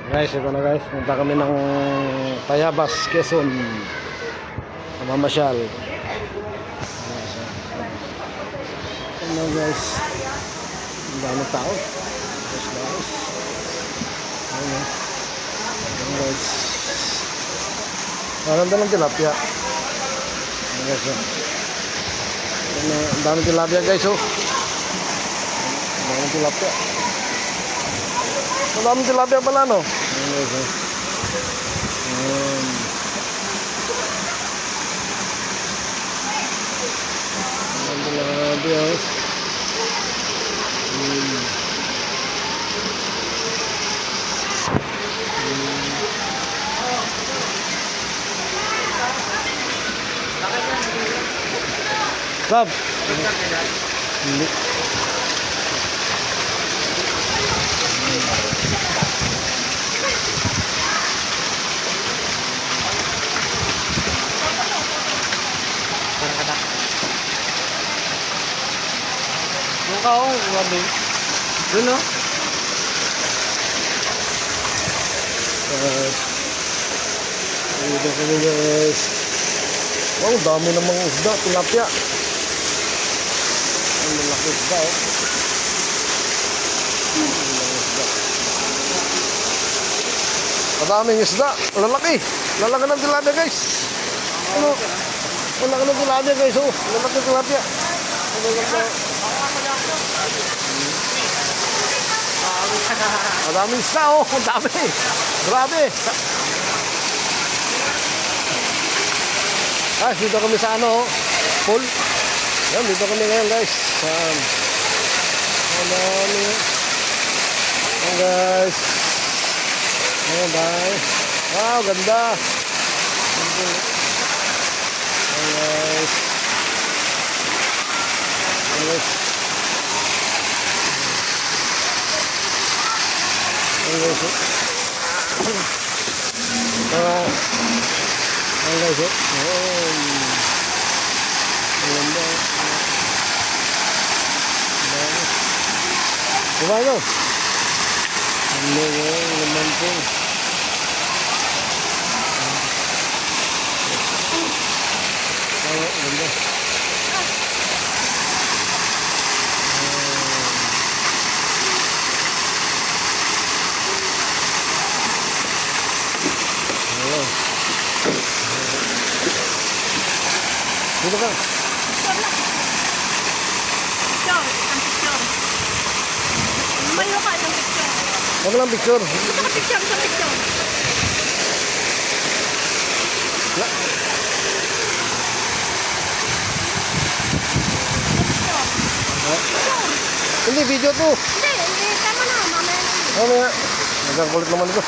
Guys, ito na guys. Punta kami ng Tayabas, Quezon. Mamasyal. Ano guys? Ang dami tao. Guys. Ano guys? Parang dalang tilapia. Ano guys? Ang dami tilapia guys. Oh. Ang dami tilapia. Ang dami tilapia pala no. Ano guys? Ang tilapia. Bob. Hindi. Mukha ko, wabi. Doon no? Dito kami guys. Wow, dami namang isda, tilapia. Ang lalaki isda oh. Madaming isda, lalaki. Lalaki ng tilapia guys. Ano? Lalaki ng tilapia guys oh. Lalaki ng tilapia. Madaming isda oh. Ang dami. Grabe. Dito kami sa ano, pool. Yan, dito kami ngayon guys. Yan guys. Ayan, bye. Wow, ganda. Yan guys. Yan guys. Yan guys. Ayan guys, oh. Maganda. Kumain mo. Ano naman po. Maganda. Dito ka. Picture. Lumayo ka ng picture. Huwag lang picture. Picture. Hindi, video to. Hindi. Tama na. Mamaya na. Mamaya. Nagkakulit naman ito.